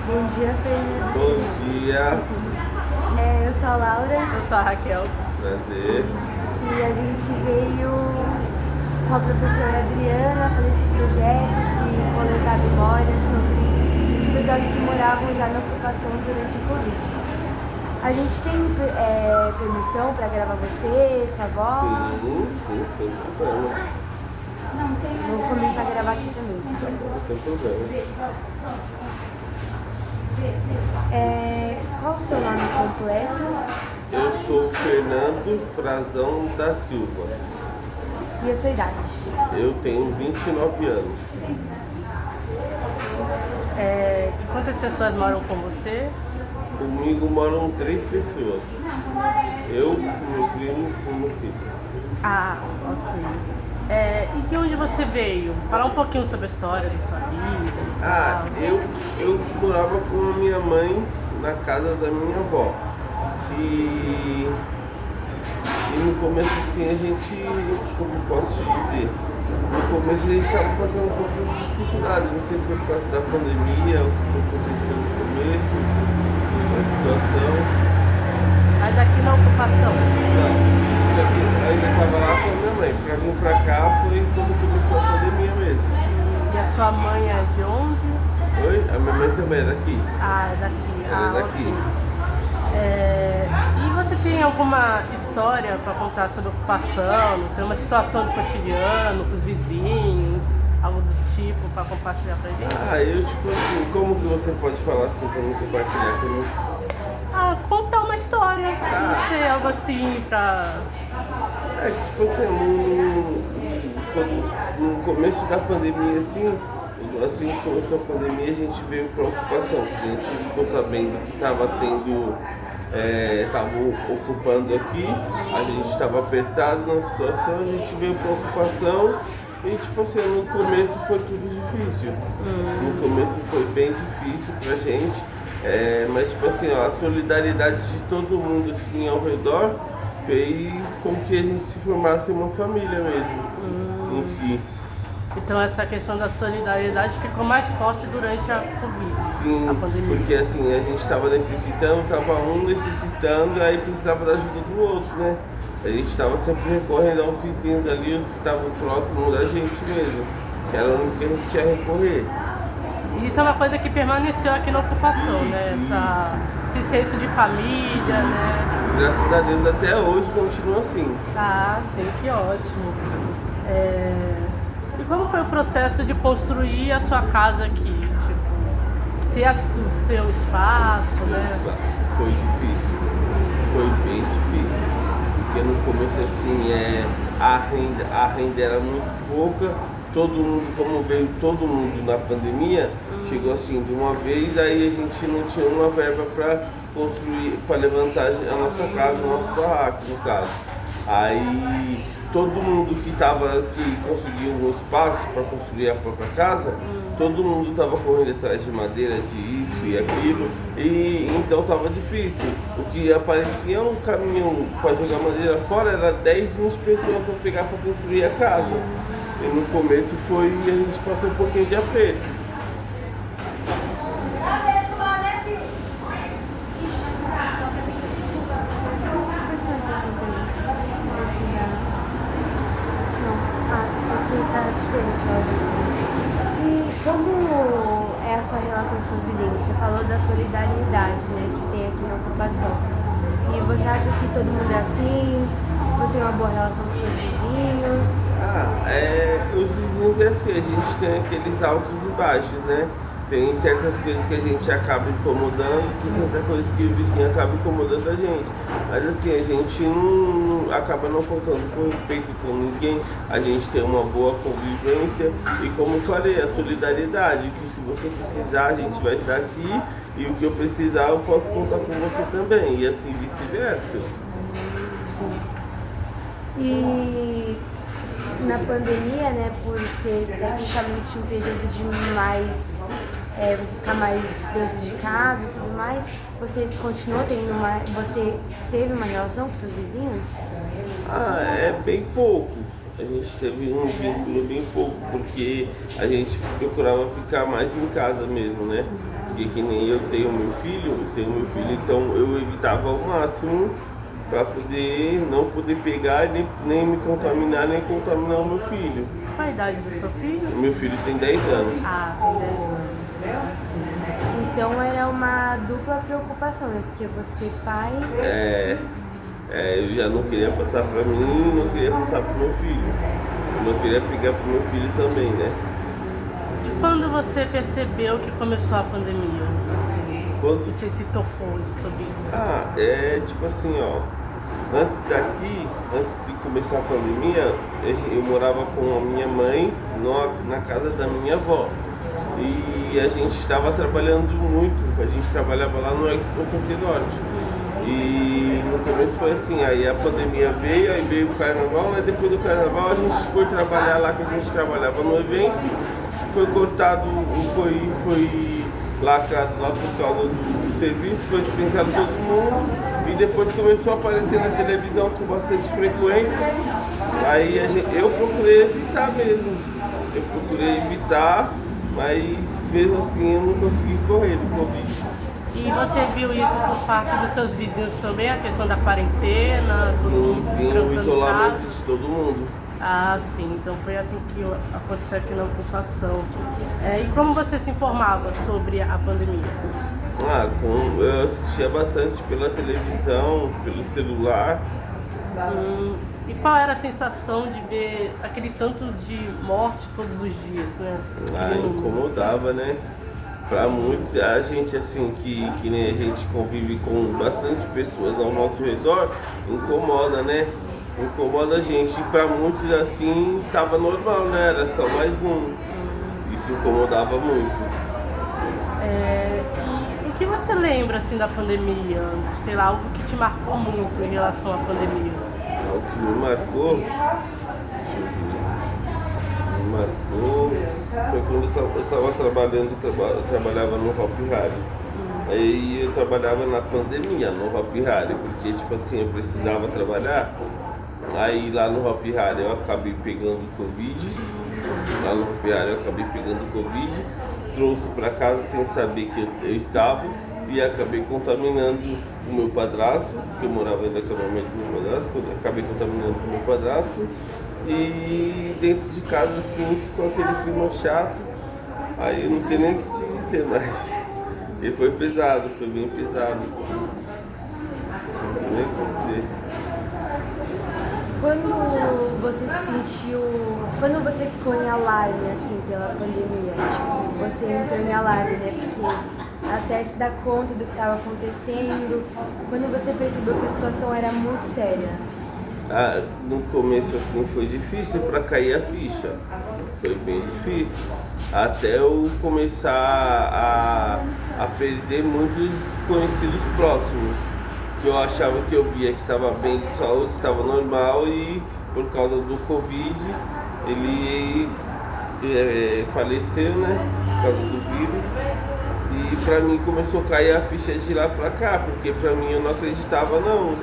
Bom dia, Fernanda. Bom dia, Eu sou a Laura. Eu sou a Raquel. prazer. E a gente veio com a professora Adriana fazer esse projeto de coletar memórias sobre os episódios que moravam já na ocupação durante a Covid. A gente tem permissão para gravar você, sua voz? Sim, sem problema. Vou começar a gravar aqui também. Sem problema. Qual o seu nome completo? Eu sou Fernando Frazão da Silva. E a sua idade? Eu tenho 29 anos. E quantas pessoas moram com você? Comigo moram 3 pessoas. Eu, meu primo e meu filho. Ah, ok. E de onde você veio? Falar um pouquinho sobre a história da sua vida. Eu morava com a minha mãe na casa da minha avó. E no começo assim a gente, como posso te dizer, no começo a gente estava passando um pouco de dificuldade, não sei se foi por causa da pandemia, o que aconteceu no começo, a situação. Mas aqui na ocupação? Não, isso aqui ainda estava lá com a minha mãe, para vir para cá foi quando começou a pandemia mesmo. E a sua mãe é de onde? Oi? A minha mãe também é daqui. Ah, é daqui. Ela é daqui. Ok. E você tem alguma história para contar sobre a ocupação, não sei, uma situação do cotidiano, com os vizinhos, algo do tipo, para compartilhar pra gente? Eu tipo assim, como que você pode falar assim para me compartilhar comigo? Contar uma história, não sei, algo assim pra... Tipo assim, no começo da pandemia, assim que começou a pandemia, a gente veio para ocupação, porque a gente ficou sabendo que estava tendo, estavam ocupando aqui, a gente estava apertado na situação, a gente veio para ocupação e tipo assim, no começo foi tudo difícil. No começo foi bem difícil pra gente, mas tipo assim, a solidariedade de todo mundo assim ao redor fez com que a gente se formasse uma família mesmo em si. Então essa questão da solidariedade ficou mais forte durante a Covid, Sim, a pandemia. porque assim, a gente estava necessitando, estava um necessitando, aí precisava da ajuda do outro, né? A gente estava sempre recorrendo aos vizinhos ali, os que estavam próximos da gente mesmo, que era o único que a gente ia recorrer. E isso é uma coisa que permaneceu aqui na ocupação, né? Esse senso de família, né? Graças a Deus até hoje continua assim. Ah, sim, que ótimo. E como foi o processo de construir a sua casa aqui? Tipo, ter o seu espaço, né? Foi difícil, foi bem difícil, porque no começo assim, a renda era muito pouca, todo mundo, como veio todo mundo na pandemia, chegou assim de uma vez, aí a gente não tinha uma verba para construir, para levantar a nossa casa, o nosso barraco no caso. Aí todo mundo que conseguiu um espaço para construir a própria casa, todo mundo estava correndo atrás de madeira, de isso e aquilo, e então estava difícil. O que aparecia um caminhão para jogar madeira fora era 10, 20 pessoas para pegar para construir a casa. E no começo a gente passou um pouquinho de aperto. Tá diferente, ó. E como é a sua relação com seus vizinhos? Você falou da solidariedade, né, que tem aqui na ocupação. E você acha que todo mundo é assim? Você tem uma boa relação com seus vizinhos? Os vizinhos é assim, a gente tem aqueles altos e baixos, né? Tem certas coisas que a gente acaba incomodando, tem certas coisas que o vizinho acaba incomodando a gente. Mas assim, a gente não acaba não faltando com respeito com ninguém, a gente tem uma boa convivência e como eu falei, a solidariedade, que se você precisar a gente vai estar aqui e o que eu precisar eu posso contar com você também, e assim vice-versa. E na pandemia, né, por ser tecnicamente um período de mais, você ficar mais dentro de casa e tudo mais, você continuou você teve uma relação com seus vizinhos? É bem pouco. A gente teve um vínculo bem pouco, porque a gente procurava ficar mais em casa mesmo, né? Porque que nem eu tenho meu filho, então eu evitava ao máximo para poder não poder pegar, nem me contaminar, nem contaminar o meu filho. Qual a idade do seu filho? O meu filho tem 10 anos. Ah, tem 10 anos. Assim. Então era uma dupla preocupação, né? Porque você, pai. Eu já não queria passar para mim, não queria passar para o meu filho. Eu não queria pegar para o meu filho também, né? E quando você percebeu que começou a pandemia? Assim, Quando? você se tocou sobre isso? Tipo assim, ó. Antes de começar a pandemia, eu morava com a minha mãe na casa da minha avó. E a gente estava trabalhando muito, a gente trabalhava lá no Expo Santa Norte. E no começo foi assim, aí a pandemia veio, aí veio o carnaval, né? Depois do carnaval a gente foi trabalhar lá, que a gente trabalhava no evento, foi cortado, foi lacrado lá por causa do serviço, foi dispensado todo mundo, e depois começou a aparecer na televisão com bastante frequência. Aí eu procurei evitar mesmo, mas mesmo assim eu não consegui correr do Covid. E você viu isso por parte dos seus vizinhos também, a questão da quarentena? Sim, o isolamento de todo mundo. Ah, sim, então foi assim que aconteceu aqui na ocupação. E como você se informava sobre a pandemia? Eu assistia bastante pela televisão, pelo celular. E qual era a sensação de ver aquele tanto de morte todos os dias, né? Incomodava, né? Pra muitos, a gente assim, que nem a gente convive com bastante pessoas ao nosso redor, incomoda, né? Incomoda a gente. E pra muitos assim, tava normal, né? Era só mais um. Isso incomodava muito. E o que você lembra assim da pandemia? Sei lá, algo que te marcou muito em relação à pandemia? O que me marcou, deixa eu ver. Me marcou foi quando eu estava trabalhando, eu trabalhava no Hopi Hari. Aí eu trabalhava na pandemia no Hopi Hari, porque tipo assim, eu precisava trabalhar. Aí lá no Hopi Hari eu acabei pegando Covid. Trouxe para casa sem saber que eu estava e acabei contaminando o meu padrasto, que eu morava ainda com o meu padrasto, acabei contaminando o meu padrasto. E dentro de casa assim ficou aquele clima chato, aí eu não sei nem o que te dizer mais. E foi pesado, foi bem pesado. Não sei nem o que dizer. Quando você ficou em alarme assim pela pandemia, tipo, você entrou em alarme, né? Porque até se dar conta do que estava acontecendo, quando você percebeu que a situação era muito séria. No começo assim foi difícil para cair a ficha, foi bem difícil, até eu começar a perder muitos conhecidos próximos, que eu achava que eu via que estava bem de saúde, estava normal, e por causa do Covid ele faleceu, né, por causa do vírus. E pra mim começou a cair a ficha de lá pra cá, porque pra mim eu não acreditava não.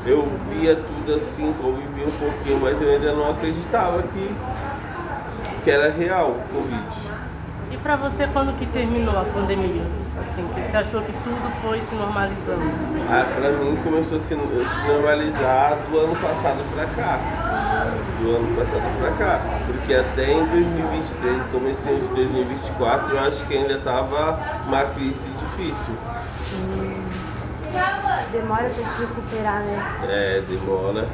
Eu via tudo assim, convivia um pouquinho, mas eu ainda não acreditava que era real o Covid. E pra você, quando que terminou a pandemia? Assim, que você achou que tudo foi se normalizando? Pra mim começou a se normalizar do ano passado pra cá. Porque até em 2023, comecinho de 2024, eu acho que ainda tava uma crise difícil. Demora pra se recuperar, né? Demora.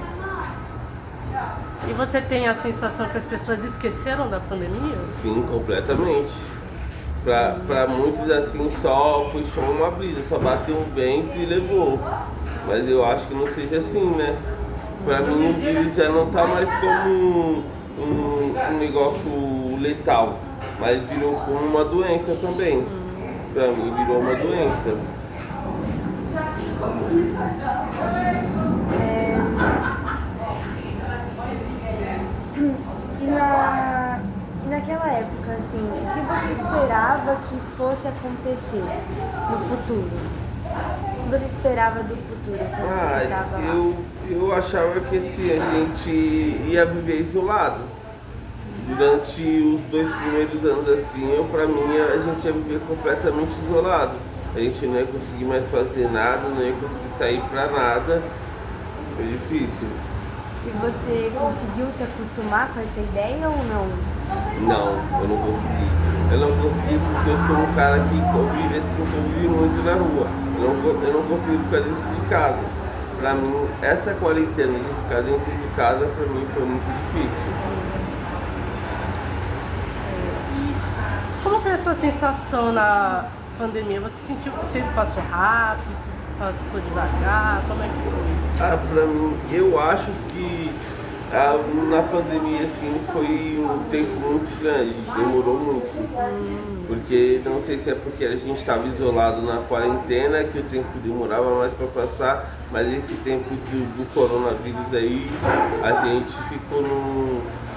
E você tem a sensação que as pessoas esqueceram da pandemia? Sim, completamente. Pra muitos assim foi só uma brisa, só bateu um vento e levou. Mas eu acho que não seja assim, né? Pra mim o vírus já não tá mais como um negócio letal, mas virou como uma doença também. Pra mim virou uma doença. E naquela época, assim, o que você esperava que fosse acontecer no futuro? O que você esperava do futuro quando você estava lá? Eu achava que assim, a gente ia viver isolado. durante os 2 primeiros anos assim, pra mim a gente ia viver completamente isolado. A gente não ia conseguir mais fazer nada, não ia conseguir sair pra nada. Foi difícil. E você conseguiu se acostumar com essa ideia ou não? Não, eu não consegui. Eu não consegui porque eu sou um cara que convive assim, convive muito na rua. Eu não consigo ficar dentro de casa. Pra mim, essa quarentena de ficar dentro de casa, pra mim foi muito difícil. E como foi a sua sensação na pandemia? Você sentiu que o tempo passou rápido, passou devagar? Como é que foi? Pra mim, eu acho que na pandemia assim foi um tempo muito grande, demorou muito. Porque não sei se é porque a gente estava isolado na quarentena que o tempo demorava mais para passar, mas esse tempo do coronavírus aí a gente ficou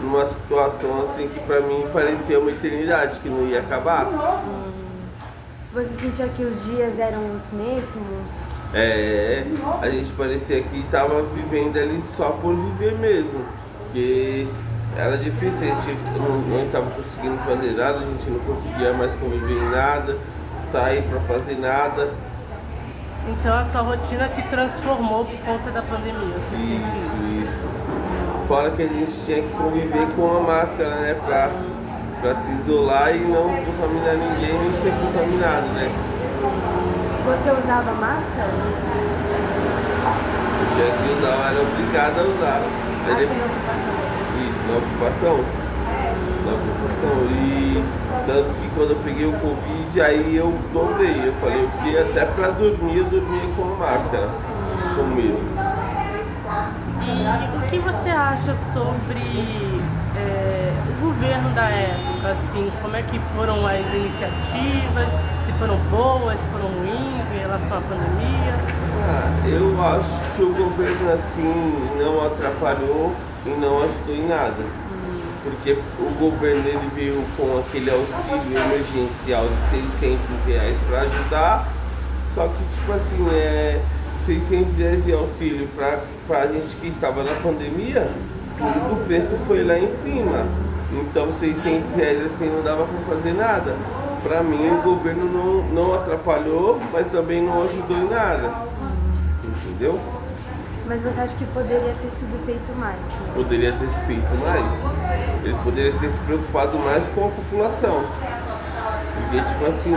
numa situação assim que para mim parecia uma eternidade, que não ia acabar. Você sentia que os dias eram os mesmos? A gente parecia que estava vivendo ali só por viver mesmo, porque era difícil, a gente não estava conseguindo fazer nada, a gente não conseguia mais conviver em nada, sair para fazer nada. Então a sua rotina se transformou por conta da pandemia, você sentiu Isso. Fora que a gente tinha que conviver com a máscara, né, para se isolar e não contaminar ninguém, nem ser contaminado, né. Você usava máscara? Eu tinha que usar, eu era obrigado a usar. Aqui na ocupação? Isso, na ocupação. E tanto que quando eu peguei o Covid, aí eu dobrei. Eu falei que até pra dormir, eu dormia com máscara, com medo. E o que você acha sobre o governo da época? Assim, como é que foram as iniciativas? Se foram boas, se foram ruins em relação à pandemia? Eu acho que o governo assim não atrapalhou e não ajudou em nada. Porque o governo ele veio com aquele auxílio emergencial de R$600 para ajudar, só que tipo assim, R$600 de auxílio para a gente que estava na pandemia, o preço foi lá em cima. Então R$600 assim não dava para fazer nada. Para mim o governo não atrapalhou, mas também não ajudou em nada. Entendeu? Mas você acha que poderia ter sido feito mais? Né? Poderia ter se feito mais. Eles poderiam ter se preocupado mais com a população. Porque, tipo assim,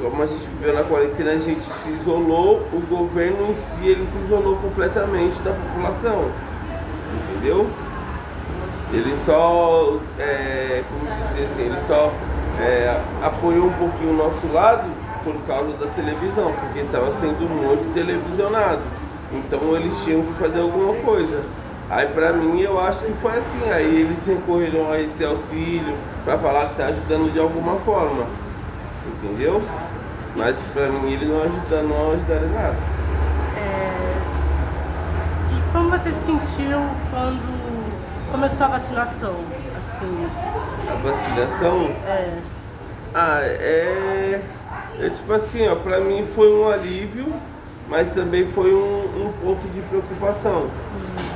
como a gente viveu na quarentena, a gente se isolou, o governo em si, ele se isolou completamente da população. Entendeu? Ele só, como se diz assim, ele só apoiou um pouquinho o nosso lado por causa da televisão, porque estava sendo muito televisionado. Então eles tinham que fazer alguma coisa. Aí pra mim eu acho que foi assim, aí eles recorreram a esse auxílio pra falar que tá ajudando de alguma forma. Entendeu? Mas pra mim eles não ajudaram em nada. E como você se sentiu quando começou a vacinação? Assim, A vacinação? Tipo assim, ó, pra mim foi um alívio, mas também foi um ponto de preocupação.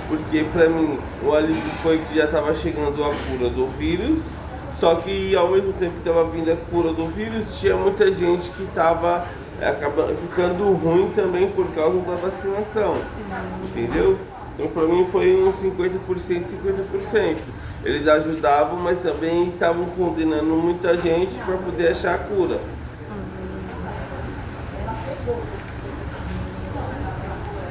Porque pra mim o alívio foi que já estava chegando a cura do vírus, só que ao mesmo tempo que estava vindo a cura do vírus, tinha muita gente que estava ficando ruim também por causa da vacinação. Entendeu? Então pra mim foi uns 50%, 50%. Eles ajudavam, mas também estavam condenando muita gente para poder achar a cura.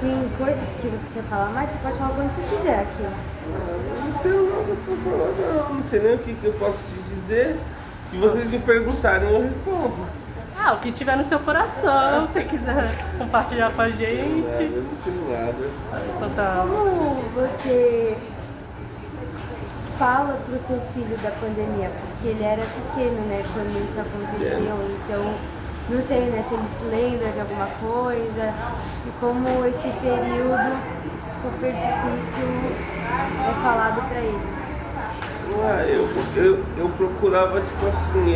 Tem coisas que você quer falar mais? Você pode falar quando você quiser aqui. Não tenho nada pra falar, não sei nem o que eu posso te dizer. Se vocês me perguntarem, eu respondo. o que tiver no seu coração, se você quiser compartilhar com a gente. Eu não tenho nada. Então tá. Como você fala pro seu filho da pandemia? Porque ele era pequeno, né, quando isso aconteceu, então não sei, né, se ele se lembra de alguma coisa e como esse período super difícil é falado pra ele. Eu procurava, tipo assim,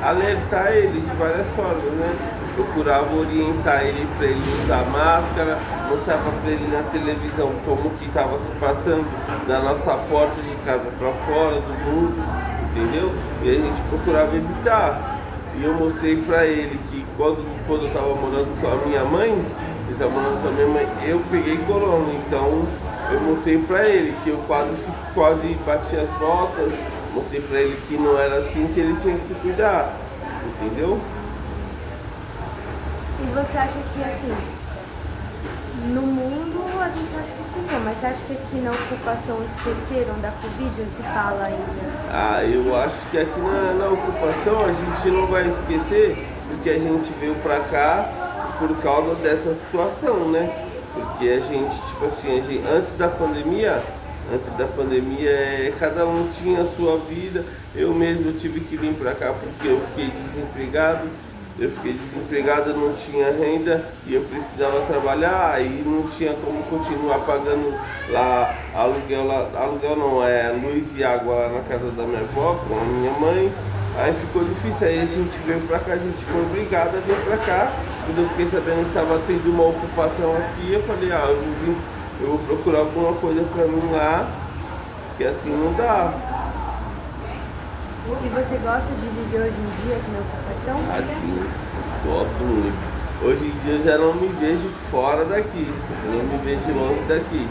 alertar ele de várias formas, né? Procurava orientar ele para ele usar máscara, mostrava para ele na televisão como que estava se passando na nossa porta de casa para fora do mundo, entendeu? E a gente procurava evitar. E eu mostrei para ele que quando eu estava morando com a minha mãe, ele estava morando com a minha mãe, eu peguei corona. Então eu mostrei para ele que eu quase bati as botas, mostrei para ele que não era assim, que ele tinha que se cuidar, entendeu? E você acha que assim, no mundo a gente acha que esqueceu, mas você acha que aqui na ocupação esqueceram da Covid ou se fala ainda? Eu acho que aqui na ocupação a gente não vai esquecer, porque a gente veio pra cá por causa dessa situação, né? Porque a gente, tipo assim, antes da pandemia, cada um tinha a sua vida. Eu mesmo tive que vir pra cá porque eu fiquei desempregado. Eu não tinha renda e eu precisava trabalhar, aí não tinha como continuar pagando aluguel não, luz e água lá na casa da minha avó, com a minha mãe. Aí ficou difícil, aí a gente veio pra cá, a gente foi obrigado a vir pra cá. Quando eu fiquei sabendo que estava tendo uma ocupação aqui, eu falei, eu vou procurar alguma coisa pra mim lá, que assim não dá. E você gosta de viver hoje em dia aqui na ocupação? Assim, gosto muito. Hoje em dia eu já não me vejo fora daqui, eu não me vejo longe daqui.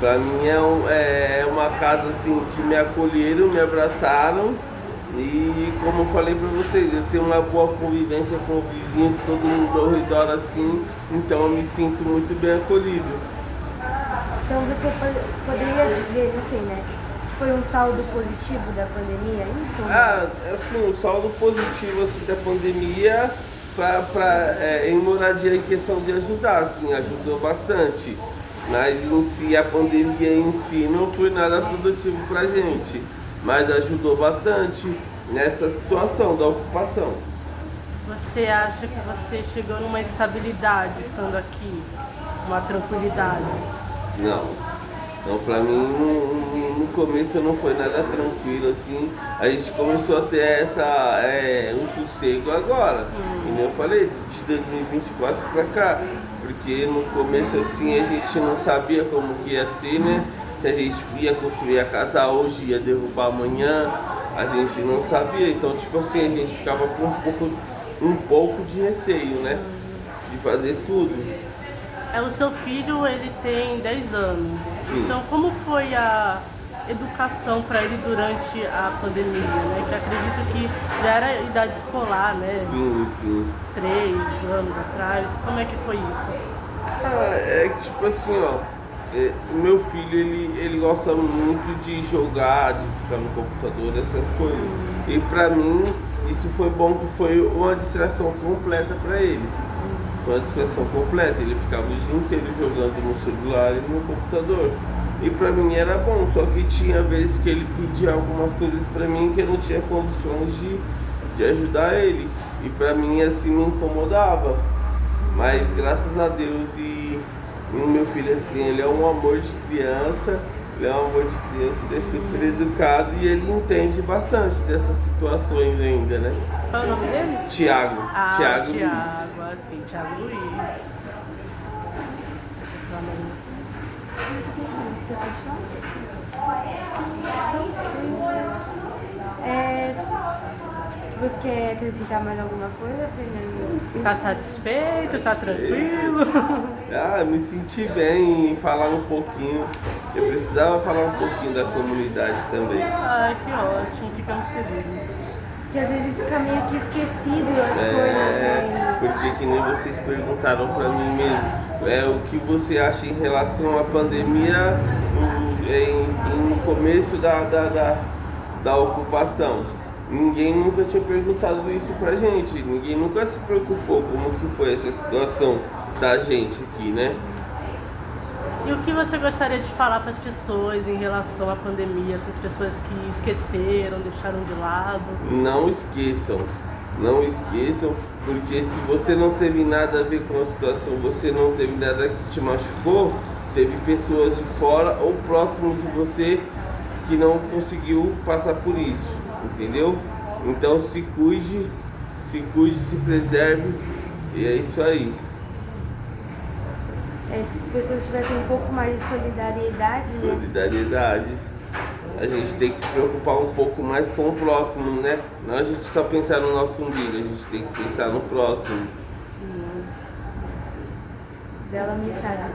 Pra mim é uma casa assim que me acolheram, me abraçaram e como eu falei pra vocês, eu tenho uma boa convivência com o vizinho, com todo mundo ao redor assim, então eu me sinto muito bem acolhido. Então você poderia dizer, não sei, né? Foi um saldo positivo da pandemia, isso? Assim, o saldo positivo assim, da pandemia em moradia em questão de ajudar, assim, ajudou bastante. Mas em si, a pandemia em si não foi nada produtivo pra gente, mas ajudou bastante nessa situação da ocupação. Você acha que você chegou numa estabilidade estando aqui? Uma tranquilidade? Não, pra mim no começo não foi nada tranquilo assim. A gente começou a ter um sossego agora. E nem eu falei, de 2024 pra cá. Porque no começo assim a gente não sabia como que ia ser, né? Se a gente ia construir a casa hoje, ia derrubar amanhã, a gente não sabia. Então tipo assim, a gente ficava com um pouco de receio, né? De fazer tudo. O seu filho, ele tem 10 anos. Sim. Então, como foi a educação para ele durante a pandemia, né? Que acredito que já era idade escolar, né? Sim. 3 anos atrás. Como é que foi isso? É que tipo assim, o meu filho, ele gosta muito de jogar, de ficar no computador, essas coisas. E pra mim, isso foi bom, que foi uma distração completa pra ele. Uma distração completa, ele ficava o dia inteiro jogando no celular e no computador. E pra mim era bom, só que tinha vezes que ele pedia algumas coisas pra mim que eu não tinha condições de ajudar ele. E pra mim assim me incomodava. Mas graças a Deus e o meu filho assim, ele é um amor de criança, ele é super educado e ele entende bastante dessas situações ainda, né? Qual é o nome dele? Thiago Luiz. Assim, Thiago Luiz. Você quer acrescentar mais alguma coisa, Fernando? Tá satisfeito? Tá tranquilo? Me senti bem em falar um pouquinho. Eu precisava falar um pouquinho da comunidade também. Que ótimo, ficamos felizes. Que às vezes fica meio que esquecido as coisas, né? Porque que nem vocês perguntaram pra mim mesmo, o que você acha em relação à pandemia no começo da ocupação? Ninguém nunca tinha perguntado isso pra gente, ninguém nunca se preocupou como que foi essa situação da gente aqui, né? E o que você gostaria de falar para as pessoas em relação à pandemia, essas pessoas que esqueceram, deixaram de lado? Não esqueçam, porque se você não teve nada a ver com a situação, você não teve nada que te machucou, teve pessoas de fora ou próximo de você que não conseguiu passar por isso, entendeu? Então se cuide, se preserve e é isso aí. Se as pessoas tivessem um pouco mais de solidariedade, né? Solidariedade. a gente tem que se preocupar um pouco mais com o próximo, né? Não a gente só pensar no nosso umbigo, a gente tem que pensar no próximo. Bela mensagem.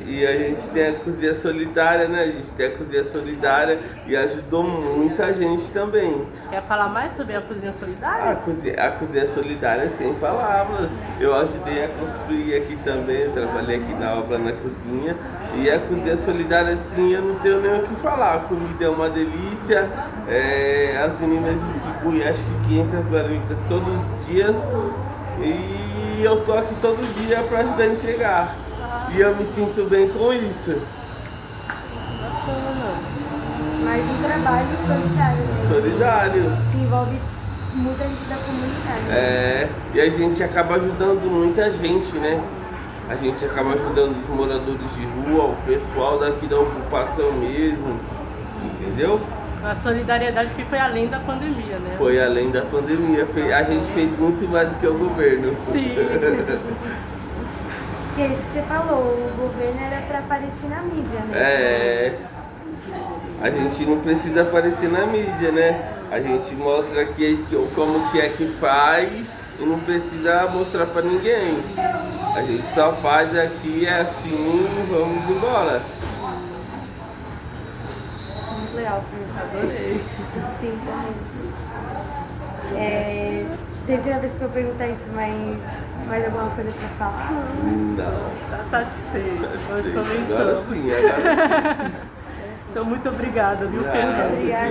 E a gente tem a cozinha solidária, né? A gente tem a cozinha solidária e ajudou muita gente também. Quer falar mais sobre a cozinha solidária? A cozinha solidária sem palavras. Eu ajudei a construir aqui também, eu trabalhei aqui na obra na cozinha. E a cozinha solidária, assim, eu não tenho nem o que falar. A comida é uma delícia, as meninas distribuem acho que 500 marmitas todos os dias. E eu tô aqui todo dia para ajudar a entregar. E eu me sinto bem com isso. Mais um trabalho solidário, né? Solidário. Que envolve muita gente da comunidade. E a gente acaba ajudando muita gente, né? A gente acaba ajudando os moradores de rua, o pessoal daqui da ocupação mesmo, entendeu? A solidariedade que foi além da pandemia, né? Foi além da pandemia, a gente fez muito mais do que o governo. Sim. E é isso que você falou, o governo era para aparecer na mídia, né? A gente não precisa aparecer na mídia, né? A gente mostra aqui como que é que faz e não precisa mostrar para ninguém. A gente só faz aqui, é assim, vamos embora. Muito legal, Adorei. sim, também. Terceira vez que eu perguntar isso, mas mais alguma coisa para falar? Não. Tá satisfeito. Nós também Agora estamos. sim, agora sim. Então, muito obrigada, viu, Nada. Fernanda? Obrigada.